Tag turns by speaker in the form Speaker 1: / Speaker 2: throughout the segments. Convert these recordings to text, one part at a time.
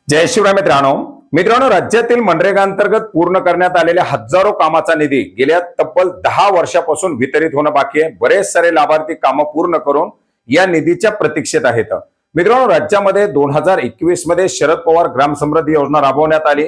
Speaker 1: जय शिवराय मित्रांनो, राज्यातील मनरेगा अंतर्गत पूर्ण करण्यात आलेल्या हजारो कामाचा निधी गेल्या तब्बल 10 वर्षापासून वितरित होणं बाकी आहे। बरेच सारे लाभार्थी कामं पूर्ण करून या निधीच्या प्रतीक्षेत आहेत। मित्रांनो, राज्यामध्ये 2021 मध्ये शरद पवार ग्राम समृद्धी योजना राबवण्यात आली।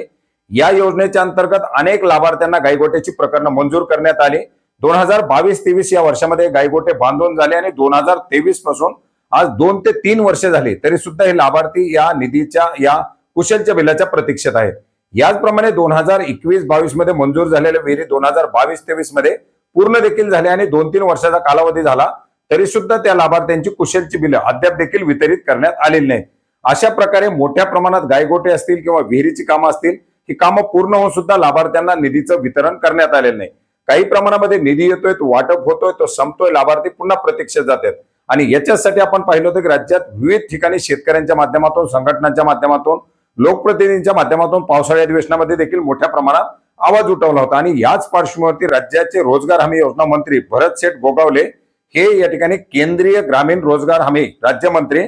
Speaker 1: या योजनेच्या अंतर्गत अनेक लाभार्थ्यांना गायगोट्याची प्रकरणं मंजूर करण्यात आली। 2022-23 या वर्षामध्ये गायगोटे बांधून झाले आणि 2023 पासून आज 2 ते 3 वर्ष झाली तरी सुद्धा हे लाभार्थी या निधीच्या या कुशलच्या बिलाच्या प्रतीक्षेत आहेत। याचप्रमाणे 2021-22 मध्ये मंजूर झालेल्या विहिरी 2022-23 मध्ये पूर्ण देखील झाले आणि 2-3 वर्षाचा कालावधी झाला तरी सुद्धा त्या लाभार्थ्यांची कुशलची बिलं अद्याप देखील वितरित करण्यात आलेली नाही। अशा प्रकारे मोठ्या प्रमाणात गायगोटे असतील किंवा विहिरीची कामं असतील ही कामं पूर्ण होऊन सुद्धा लाभार्थ्यांना निधीचं वितरण करण्यात आलेलं नाही। काही प्रमाणामध्ये निधी येतोय, तो वाटप होतोय, तो संपतोय, लाभार्थी पुन्हा प्रतीक्षेत जातात। आणि याच्यासाठी आपण पाहिलं होतं की राज्यात विविध ठिकाणी शेतकऱ्यांच्या माध्यमातून, संघटनांच्या माध्यमातून, लोकप्रतिनिधींच्या माध्यमातून पावसाळी अधिवेशनामध्ये देखील मोठ्या प्रमाणात आवाज उठवला होता। आणि याच पार्श्वभूमीवरती राज्याचे रोजगार हमी योजना मंत्री भरतशेठ गोगावले हे या ठिकाणी केंद्रीय ग्रामीण रोजगार हमी राज्यमंत्री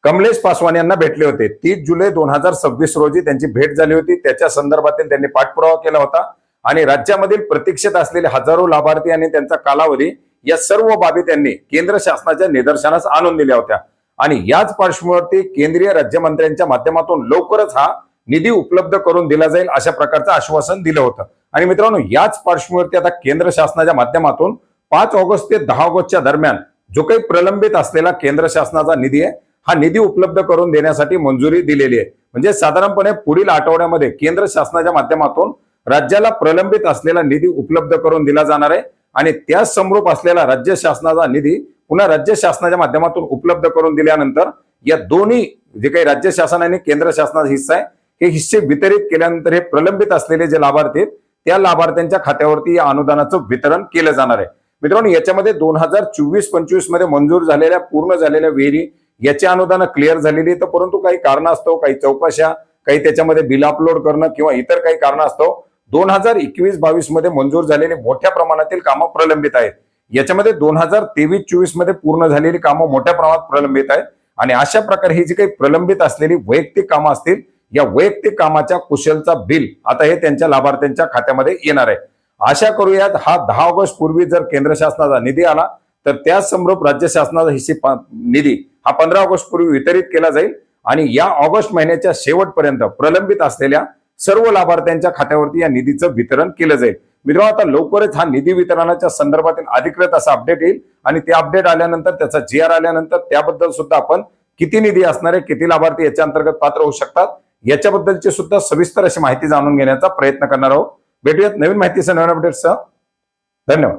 Speaker 1: कमलेश पासवान यांना भेटले होते। 30 जुलै 2026 रोजी त्यांची भेट झाली होती। त्याच्या संदर्भातील त्यांनी पाठपुरावा केला होता आणि राज्यामधील प्रतीक्षेत असलेले हजारो लाभार्थी आणि त्यांचा कालावधी या सर्व बाबी त्यांनी केंद्र शासनाच्या निदर्शनास आणून दिल्या होत्या। आणि याच पार्श्वभूमीवरती केंद्रीय राज्यमंत्र्यांच्या माध्यमातून लवकरच हा निधी उपलब्ध करून दिला जाईल अशा प्रकारचं आश्वासन दिलं होतं। आणि मित्रांनो, याच पार्श्वभूमीवरती आता केंद्र शासनाच्या माध्यमातून 5 ऑगस्ट ते 10 ऑगस्टच्या दरम्यान जो काही प्रलंबित असलेला केंद्र शासनाचा निधी आहे हा निधी उपलब्ध करून देण्यासाठी मंजुरी दिलेली आहे। म्हणजे साधारणपणे पुढील आठवड्यामध्ये केंद्र शासनाच्या माध्यमातून राज्याला प्रलंबित असलेला निधी उपलब्ध करून दिला जाणार आहे आणि त्याच समरूप असलेला राज्य शासनाचा निधी पुन्हा राज्य शासनाच्या माध्यमातून उपलब्ध करून दिल्यानंतर या दोन्ही जे काही राज्य शासन आणि केंद्र शासनाचा हिस्सा आहे हे हिस्से वितरित केल्यानंतर हे प्रलंबित असलेले जे लाभार्थी आहेत त्या लाभार्थ्यांच्या खात्यावरती या अनुदानाचं वितरण केलं जाणार आहे। मित्रांनो, याच्यामध्ये 2024-25 मध्ये मंजूर झालेल्या पूर्ण झालेल्या विहिरी याची अनुदान क्लिअर झालेली आहे, परंतु काही कारणास्तव, काही चौकशा, काही त्याच्यामध्ये बिल अपलोड करणं किंवा इतर काही कारणास्तव 2021-22 मध्ये मंजूर झालेली मोठ्या प्रमाणातील कामं प्रलंबित आहेत। याच्यामध्ये 2023-24 मध्ये पूर्ण झालेली कामं मोठ्या प्रमाणात प्रलंबित आहेत आणि अशा प्रकारे ही जी काही प्रलंबित असलेली वैयक्तिक कामं असतील या वैयक्तिक कामाच्या कुशलचा बिल आता हे त्यांच्या लाभार्थ्यांच्या खात्यामध्ये येणार आहे। आशा करूयात हा 10 ऑगस्ट पूर्वी जर केंद्र शासनाचा निधी आला तर त्या समरूप राज्य शासनाचा हिस्से निधी हा 15 ऑगस्ट पूर्वी वितरित केला जाईल आणि या ऑगस्ट महिन्याच्या शेवटपर्यंत प्रलंबित असलेल्या सर्व लाभार्थ्यांच्या खात्यावरती या निधीचं वितरण केलं जाईल। मित्रांनो, आता लवकरच हा निधी वितरणाच्या संदर्भातील अधिकृत असा अपडेट येईल आणि ते अपडेट आल्यानंतर त्याचा GR आल्यानंतर त्याबद्दल सुद्धा आपण किती निधी असणार आहे, किती लाभार्थी याच्या अंतर्गत पात्र होऊ शकतात याच्याबद्दलची सुद्धा सविस्तर अशी माहिती जाणून घेण्याचा प्रयत्न करणार आहोत। भेटूयात नवीन माहितीसह, नवीन अपडेट्ससह। धन्यवाद।